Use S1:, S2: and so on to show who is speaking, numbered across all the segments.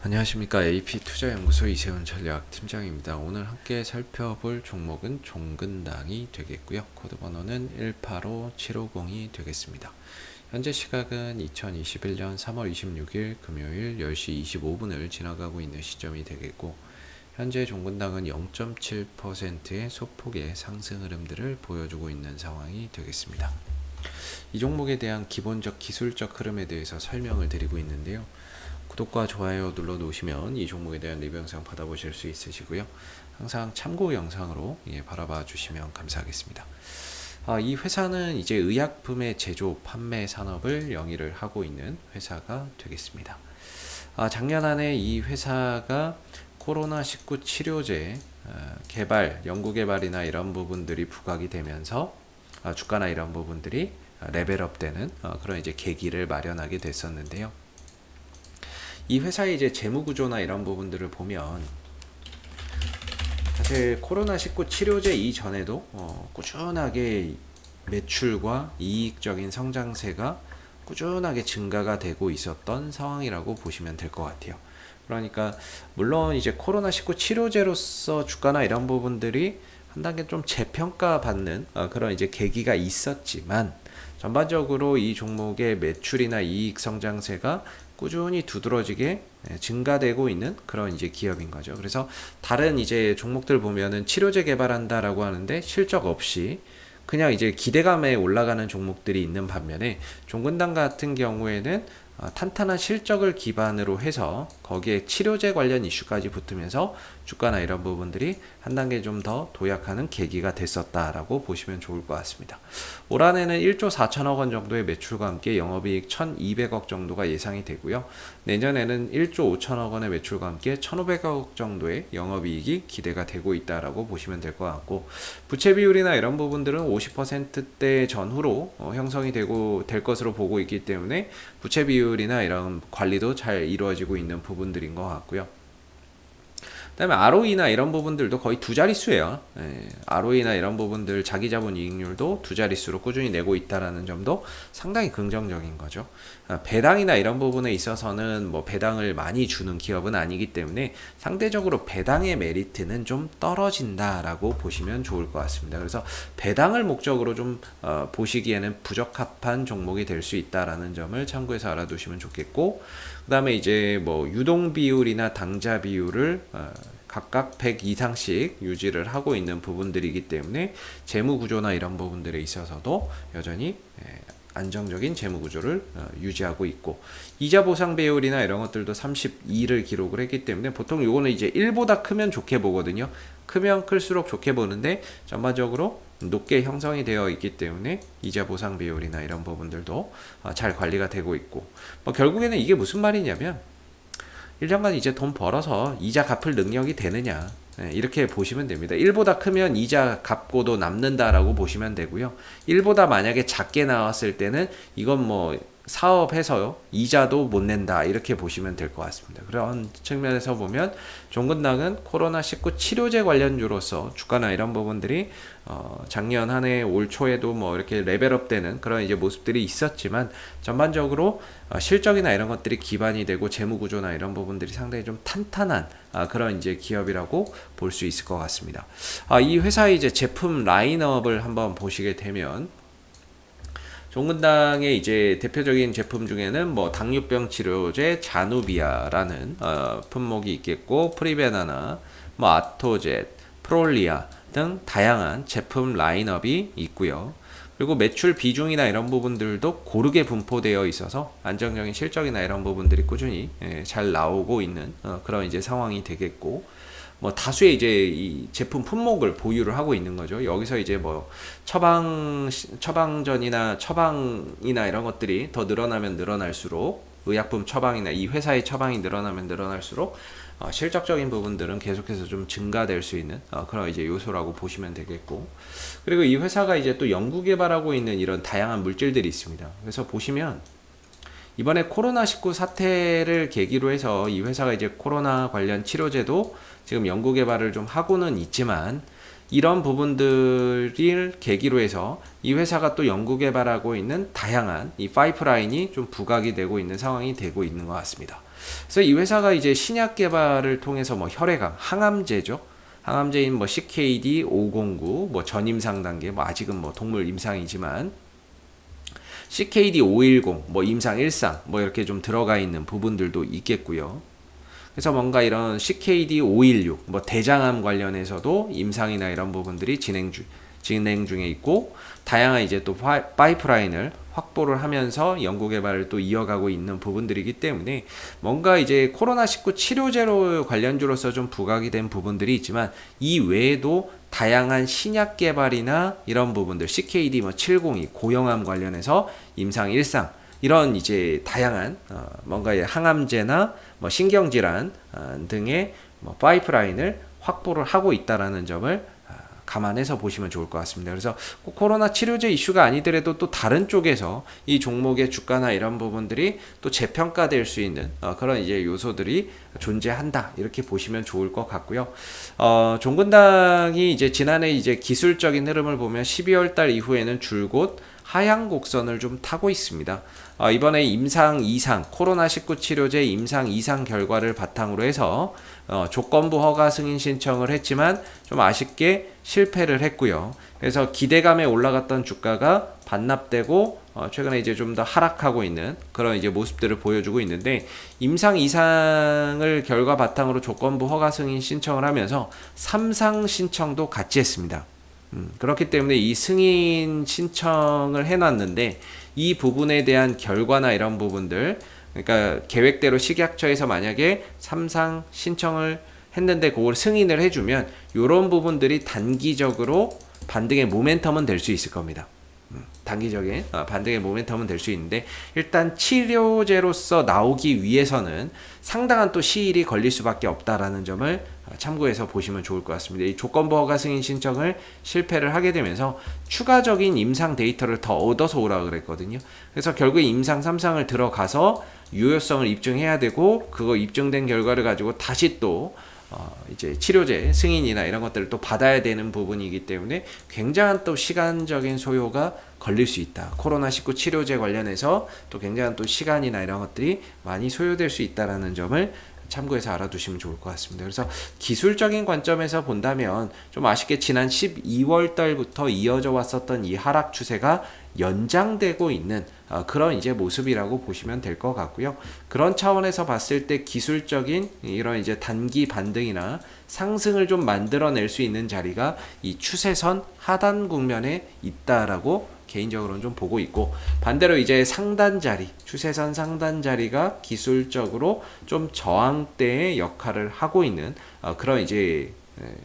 S1: 안녕하십니까. AP투자연구소 이세훈 전략팀장입니다. 오늘 함께 살펴볼 종목은 종근당이 되겠고요. 코드번호는 185750이 되겠습니다. 현재 시각은 2021년 3월 26일 금요일 10시 25분을 지나가고 있는 시점이 되겠고, 현재 종근당은 0.7%의 소폭의 상승 흐름들을 보여주고 있는 상황이 되겠습니다. 이 종목에 대한 기본적 기술적 흐름에 대해서 설명을 드리고 있는데요. 구독과 좋아요 눌러 놓으시면 이 종목에 대한 리뷰 영상 받아보실 수 있으시고요. 항상 참고 영상으로 바라봐 주시면 감사하겠습니다. 이 회사는 이제 의약품의 제조, 판매 산업을 영위를 하고 있는 회사가 되겠습니다. 작년 한 해 이 회사가 코로나19 치료제 개발, 연구 개발이나 이런 부분들이 부각이 되면서 주가나 이런 부분들이 레벨업 되는 그런 이제 계기를 마련하게 됐었는데요. 이 회사의 이제 재무 구조나 이런 부분들을 보면 사실 코로나19 치료제 이전에도 꾸준하게 매출과 이익적인 성장세가 꾸준하게 증가가 되고 있었던 상황이라고 보시면 될 것 같아요. 그러니까 물론 이제 코로나19 치료제로서 주가나 이런 부분들이 한 단계 좀 재평가받는 그런 이제 계기가 있었지만, 전반적으로 이 종목의 매출이나 이익 성장세가 꾸준히 두드러지게 증가되고 있는 그런 이제 기업인 거죠. 그래서 다른 이제 종목들 보면은 치료제 개발한다라고 하는데 실적 없이 그냥 이제 기대감에 올라가는 종목들이 있는 반면에, 종근당 같은 경우에는 탄탄한 실적을 기반으로 해서 거기에 치료제 관련 이슈까지 붙으면서 주가나 이런 부분들이 한 단계 좀 더 도약하는 계기가 됐었다라고 보시면 좋을 것 같습니다. 올 한해는 1조 4천억 원 정도의 매출과 함께 영업이익 1,200억 정도가 예상이 되고요. 내년에는 1조 5천억 원의 매출과 함께 1,500억 정도의 영업이익이 기대가 되고 있다라고 보시면 될 것 같고, 부채 비율이나 이런 부분들은 50%대 전후로 형성이 되고 될 것으로 보고 있기 때문에 부채 비율이나 이런 관리도 잘 이루어지고 있는 부분들인 것 같고요. 그다음에 ROE나 이런 부분들도 거의 두 자릿수예요. ROE나 이런 부분들 자기 자본 이익률도 두 자릿수로 꾸준히 내고 있다라는 점도 상당히 긍정적인 거죠. 배당이나 이런 부분에 있어서는 뭐 배당을 많이 주는 기업은 아니기 때문에 상대적으로 배당의 메리트는 좀 떨어진다라고 보시면 좋을 것 같습니다. 그래서 배당을 목적으로 좀 보시기에는 부적합한 종목이 될 수 있다라는 점을 참고해서 알아두시면 좋겠고, 그다음에 이제 뭐 유동 비율이나 당자 비율을 각각 100 이상씩 유지를 하고 있는 부분들이기 때문에 재무 구조나 이런 부분들에 있어서도 여전히 안정적인 재무 구조를 유지하고 있고, 이자 보상 배율이나 이런 것들도 32를 기록을 했기 때문에 보통 요거는 이제 1보다 크면 좋게 보거든요. 크면 클수록 좋게 보는데 전반적으로 높게 형성이 되어 있기 때문에 이자 보상 비율이나 이런 부분들도 잘 관리가 되고 있고, 뭐 결국에는 이게 무슨 말이냐면 1년간 이제 돈 벌어서 이자 갚을 능력이 되느냐, 이렇게 보시면 됩니다. 1보다 크면 이자 갚고도 남는다라고 보시면 되고요. 1보다 만약에 작게 나왔을 때는 이건 뭐 사업해서요 이자도 못 낸다, 이렇게 보시면 될 것 같습니다. 그런 측면에서 보면 종근당은 코로나19 치료제 관련주로서 주가나 이런 부분들이 작년 한 해 올 초에도 뭐 이렇게 레벨업 되는 그런 이제 모습들이 있었지만, 전반적으로 실적이나 이런 것들이 기반이 되고 재무 구조나 이런 부분들이 상당히 좀 탄탄한 그런 이제 기업이라고 볼 수 있을 것 같습니다. 이 회사의 이제 제품 라인업을 한번 보시게 되면, 종근당의 이제 대표적인 제품 중에는 뭐 당뇨병 치료제 자누비아라는 품목이 있겠고, 프리베나나, 뭐 아토젯, 프롤리아 등 다양한 제품 라인업이 있고요. 그리고 매출 비중이나 이런 부분들도 고르게 분포되어 있어서 안정적인 실적이나 이런 부분들이 꾸준히 잘 나오고 있는 그런 이제 상황이 되겠고, 뭐 다수의 이제 이 제품 품목을 보유를 하고 있는 거죠. 여기서 이제 뭐 처방전이나 처방이나 이런 것들이 더 늘어나면 늘어날수록, 의약품 처방이나 이 회사의 처방이 늘어나면 늘어날수록 실적적인 부분들은 계속해서 좀 증가될 수 있는 그런 이제 요소라고 보시면 되겠고, 그리고 이 회사가 이제 또 연구 개발하고 있는 이런 다양한 물질들이 있습니다. 그래서 보시면 이번에 코로나19 사태를 계기로 해서 이 회사가 이제 코로나 관련 치료제도 지금 연구 개발을 좀 하고는 있지만, 이런 부분들을 계기로 해서 이 회사가 또 연구개발하고 있는 다양한 이 파이프라인이 좀 부각이 되고 있는 상황이 되고 있는 것 같습니다. 그래서 이 회사가 이제 신약 개발을 통해서 뭐 혈액암, 항암제죠. 항암제인 뭐 CKD 509, 뭐 전임상 단계, 뭐 아직은 뭐 동물 임상이지만 CKD 510, 뭐 임상 1상, 뭐 이렇게 좀 들어가 있는 부분들도 있겠고요. 그래서 뭔가 이런 CKD 516, 뭐 대장암 관련해서도 임상이나 이런 부분들이 진행 중에 있고, 다양한 이제 또 파이프라인을 확보를 하면서 연구개발을 또 이어가고 있는 부분들이기 때문에 뭔가 이제 코로나19 치료제로 관련주로서 좀 부각이 된 부분들이 있지만 이 외에도 다양한 신약 개발이나 이런 부분들 CKD 뭐 702 고형암 관련해서 임상 1상 이런 이제 다양한 뭔가 항암제나 뭐 신경질환 등의 뭐 파이프라인을 확보를 하고 있다라는 점을 감안해서 보시면 좋을 것 같습니다. 그래서 꼭 코로나 치료제 이슈가 아니더라도 또 다른 쪽에서 이 종목의 주가나 이런 부분들이 또 재평가될 수 있는 그런 이제 요소들이 존재한다 이렇게 보시면 좋을 것 같고요. 종근당이 이제 지난해 이제 기술적인 흐름을 보면 12월 달 이후에는 줄곧 하향 곡선을 좀 타고 있습니다. 이번에 임상 2상 코로나19 치료제 임상 2상 결과를 바탕으로 해서 조건부 허가 승인 신청을 했지만 좀 아쉽게 실패를 했고요. 그래서 기대감에 올라갔던 주가가 반납되고 최근에 이제 좀 더 하락하고 있는 그런 이제 모습들을 보여주고 있는데 임상 2상을 결과 바탕으로 조건부 허가 승인 신청을 하면서 3상 신청도 같이 했습니다. 그렇기 때문에 이 승인 신청을 해놨는데 이 부분에 대한 결과나 이런 부분들 그러니까 계획대로 식약처에서 만약에 3상 신청을 했는데 그걸 승인을 해주면 이런 부분들이 단기적으로 반등의 모멘텀은 될 수 있을 겁니다. 단기적인 반등의 모멘텀은 될 수 있는데 일단 치료제로서 나오기 위해서는 상당한 또 시일이 걸릴 수밖에 없다라는 점을 참고해서 보시면 좋을 것 같습니다. 이 조건부 허가 승인 신청을 실패를 하게 되면서 추가적인 임상 데이터를 더 얻어서 오라 그랬거든요. 그래서 결국 임상 3상을 들어가서 유효성을 입증해야 되고 그거 입증된 결과를 가지고 다시 또 이제 치료제 승인이나 이런 것들을 또 받아야 되는 부분이기 때문에 굉장한 또 시간적인 소요가 걸릴 수 있다. 코로나19 치료제 관련해서 또 굉장한 또 시간이나 이런 것들이 많이 소요될 수 있다라는 점을 참고해서 알아두시면 좋을 것 같습니다. 그래서 기술적인 관점에서 본다면 좀 아쉽게 지난 12월 달부터 이어져 왔었던 이 하락 추세가 연장되고 있는 그런 이제 모습이라고 보시면 될 것 같고요. 그런 차원에서 봤을 때 기술적인 이런 이제 단기 반등이나 상승을 좀 만들어낼 수 있는 자리가 이 추세선 하단 국면에 있다라고 개인적으로는 좀 보고 있고 반대로 이제 상단 자리, 추세선 상단 자리가 기술적으로 좀 저항대의 역할을 하고 있는 그런 이제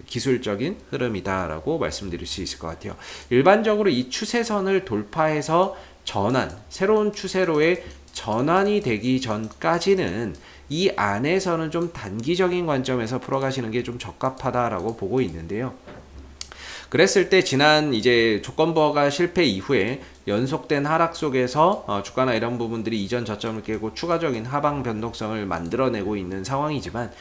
S1: 기술적인 흐름이다라고 말씀드릴 수 있을 것 같아요. 일반적으로 이 추세선을 돌파해서 전환, 새로운 추세로의 전환이 되기 전까지는 이 안에서는 좀 단기적인 관점에서 풀어가시는 게 좀 적합하다라고 보고 있는데요. 그랬을 때 지난 이제 조건부 허가 실패 이후에 연속된 하락 속에서 주가나 이런 부분들이 이전 저점을 깨고 추가적인 하방 변동성을 만들어내고 있는 상황이지만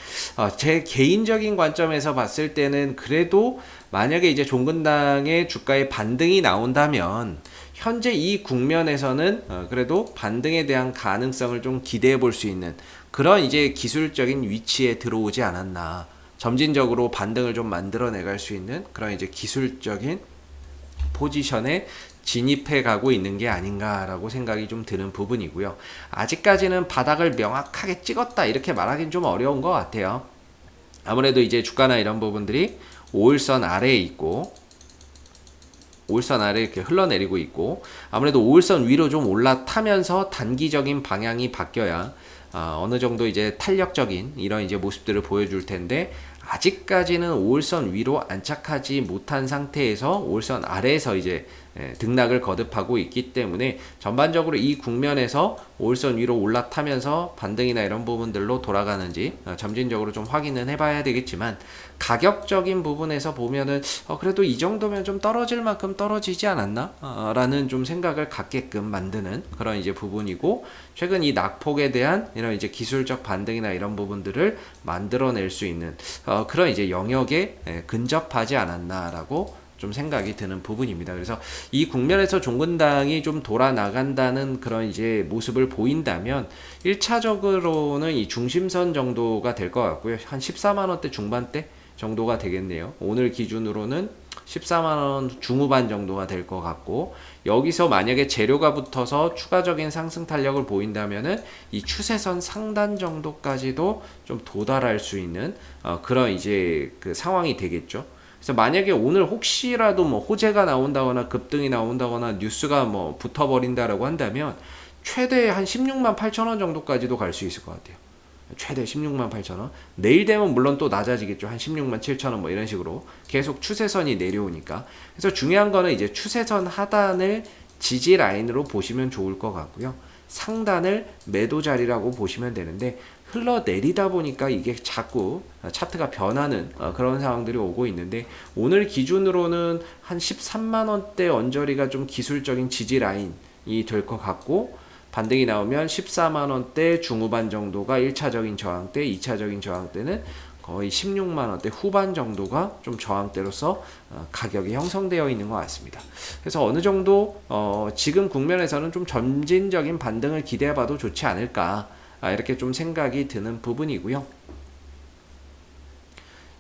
S1: 제 개인적인 관점에서 봤을 때는 그래도 만약에 이제 종근당의 주가의 반등이 나온다면 현재 이 국면에서는 그래도 반등에 대한 가능성을 좀 기대해 볼 수 있는 그런 이제 기술적인 위치에 들어오지 않았나. 점진적으로 반등을 좀 만들어내갈 수 있는 그런 이제 기술적인 포지션에 진입해 가고 있는 게 아닌가라고 생각이 좀 드는 부분이고요. 아직까지는 바닥을 명확하게 찍었다 이렇게 말하기는 좀 어려운 것 같아요. 아무래도 이제 주가나 이런 부분들이 5일선 아래에 있고 5일선 아래 이렇게 흘러내리고 있고 아무래도 5일선 위로 좀 올라타면서 단기적인 방향이 바뀌어야 어느 정도 이제 탄력적인 이런 이제 모습들을 보여줄 텐데 아직까지는 5일선 위로 안착하지 못한 상태에서 5일선 아래에서 이제 등락을 거듭하고 있기 때문에 전반적으로 이 국면에서 5일선 위로 올라타면서 반등이나 이런 부분들로 돌아가는지 점진적으로 좀 확인은 해봐야 되겠지만, 가격적인 부분에서 보면은 그래도 이 정도면 좀 떨어질 만큼 떨어지지 않았나? 라는 좀 생각을 갖게끔 만드는 그런 이제 부분이고, 최근 이 낙폭에 대한 이런 이제 기술적 반등이나 이런 부분들을 만들어낼 수 있는 그런 이제 영역에 근접하지 않았나라고 좀 생각이 드는 부분입니다. 그래서 이 국면에서 종근당이 좀 돌아 나간다는 그런 이제 모습을 보인다면 1차적으로는 이 중심선 정도가 될 것 같고요. 한 14만 원대 중반대 정도가 되겠네요. 오늘 기준으로는 14만 원 중후반 정도가 될 것 같고, 여기서 만약에 재료가 붙어서 추가적인 상승 탄력을 보인다면은 이 추세선 상단 정도까지도 좀 도달할 수 있는 그런 이제 그 상황이 되겠죠. 그래서 만약에 오늘 혹시라도 뭐 호재가 나온다거나 급등이 나온다거나 뉴스가 뭐 붙어버린다라고 한다면 최대 한 16만 8천 원 정도까지도 갈 수 있을 것 같아요. 최대 16만 8천 원. 내일 되면 물론 또 낮아지겠죠. 한 16만 7천 원 뭐 이런 식으로 계속 추세선이 내려오니까. 그래서 중요한 거는 이제 추세선 하단을 지지 라인으로 보시면 좋을 것 같고요. 상단을 매도 자리라고 보시면 되는데, 흘러내리다 보니까 이게 자꾸 차트가 변하는 그런 상황들이 오고 있는데, 오늘 기준으로는 한 13만 원대 언저리가 좀 기술적인 지지 라인이 될 것 같고, 반등이 나오면 14만 원대 중후반 정도가 1차적인 저항대, 2차적인 저항대는 거의 16만 원대 후반 정도가 좀 저항대로서 가격이 형성되어 있는 것 같습니다. 그래서 어느 정도 지금 국면에서는 좀 점진적인 반등을 기대해봐도 좋지 않을까, 이렇게 좀 생각이 드는 부분이고요.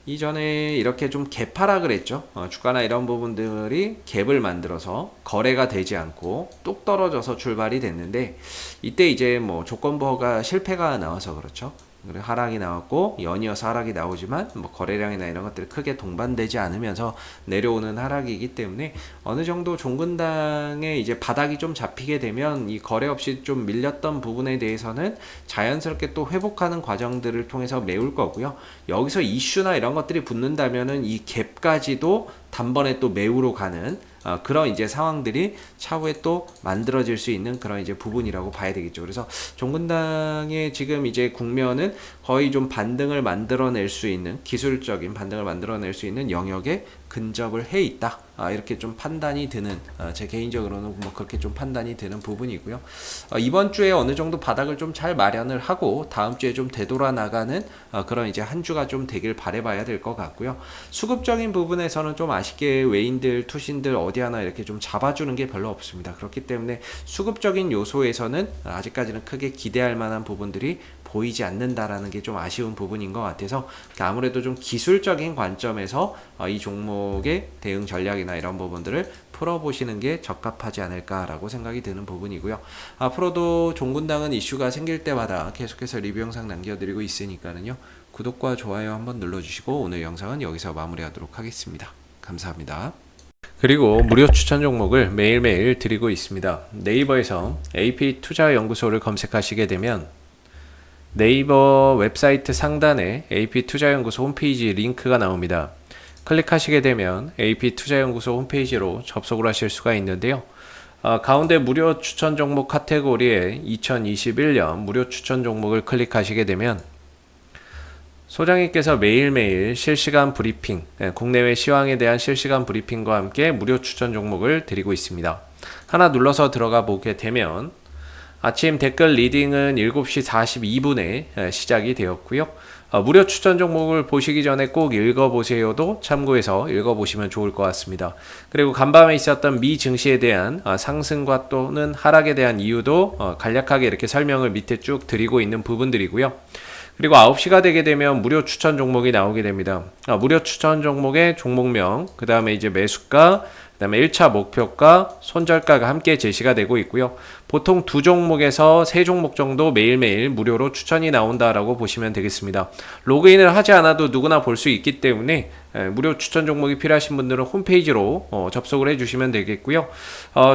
S1: 이전에 이렇게 좀 개파락을 했죠. 주가나 이런 부분들이 갭을 만들어서 거래가 되지 않고 뚝 떨어져서 출발이 됐는데, 이때 이제 뭐 조건부호가 실패가 나와서 그렇죠. 하락이 나왔고 연이어서 하락이 나오지만 뭐 거래량이나 이런 것들이 크게 동반되지 않으면서 내려오는 하락이기 때문에, 어느 정도 종근당의 이제 바닥이 좀 잡히게 되면 이 거래 없이 좀 밀렸던 부분에 대해서는 자연스럽게 또 회복하는 과정들을 통해서 메울 거고요. 여기서 이슈나 이런 것들이 붙는다면은 이 갭까지도 단번에 또 메우러 가는 그런 이제 상황들이 차후에 또 만들어질 수 있는 그런 이제 부분이라고 봐야 되겠죠. 그래서 종근당의 지금 이제 국면은 거의 좀 반등을 만들어낼 수 있는, 기술적인 반등을 만들어낼 수 있는 영역에 근접을 해 있다. 이렇게 좀 판단이 드는, 제 개인적으로는 뭐 그렇게 좀 판단이 되는 부분이고요. 이번 주에 어느 정도 바닥을 좀 잘 마련을 하고 다음 주에 좀 되돌아 나가는 그런 이제 한 주가 좀 되길 바라봐야 될 것 같고요. 수급적인 부분에서는 좀 아쉽게 외인들, 투신들 어디 하나 이렇게 좀 잡아주는 게 별로 없습니다. 그렇기 때문에 수급적인 요소에서는 아직까지는 크게 기대할 만한 부분들이 보이지 않는다라는 게 좀 아쉬운 부분인 것 같아서, 아무래도 좀 기술적인 관점에서 이 종목의 대응 전략이나 이런 부분들을 풀어보시는 게 적합하지 않을까라고 생각이 드는 부분이고요. 앞으로도 종근당은 이슈가 생길 때마다 계속해서 리뷰 영상 남겨드리고 있으니까는요, 구독과 좋아요 한번 눌러주시고 오늘 영상은 여기서 마무리하도록 하겠습니다. 감사합니다. 그리고 무료 추천 종목을 매일매일 드리고 있습니다. 네이버에서 AP투자연구소를 검색하시게 되면 네이버 웹사이트 상단에 AP투자연구소 홈페이지 링크가 나옵니다. 클릭하시게 되면 AP투자연구소 홈페이지로 접속을 하실 수가 있는데요. 가운데 무료 추천 종목 카테고리에 2021년 무료 추천 종목을 클릭하시게 되면 소장님께서 매일매일 실시간 브리핑, 국내외 시황에 대한 실시간 브리핑과 함께 무료 추천 종목을 드리고 있습니다. 하나 눌러서 들어가 보게 되면 아침 댓글 리딩은 7시 42분에 시작이 되었고요. 무료 추천 종목을 보시기 전에 꼭 읽어보세요도 참고해서 읽어보시면 좋을 것 같습니다. 그리고 간밤에 있었던 미 증시에 대한 상승과 또는 하락에 대한 이유도 간략하게 이렇게 설명을 밑에 쭉 드리고 있는 부분들이고요. 그리고 9시가 되게 되면 무료 추천 종목이 나오게 됩니다. 무료 추천 종목의 종목명, 그 다음에 이제 매수가, 그 다음에 1차 목표가, 손절가가 함께 제시가 되고 있고요. 보통 2종목에서 3종목 정도 매일매일 무료로 추천이 나온다라고 보시면 되겠습니다. 로그인을 하지 않아도 누구나 볼 수 있기 때문에 무료 추천 종목이 필요하신 분들은 홈페이지로 접속을 해주시면 되겠고요.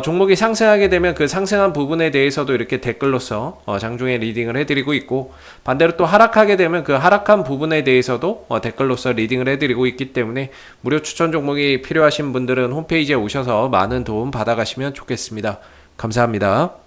S1: 종목이 상승하게 되면 그 상승한 부분에 대해서도 이렇게 댓글로서 장중에 리딩을 해드리고 있고, 반대로 또 하락하게 되면 그 하락한 부분에 대해서도 댓글로서 리딩을 해드리고 있기 때문에 무료 추천 종목이 필요하신 분들은 홈페이지에 오셔서 많은 도움 받아가시면 좋겠습니다. 감사합니다.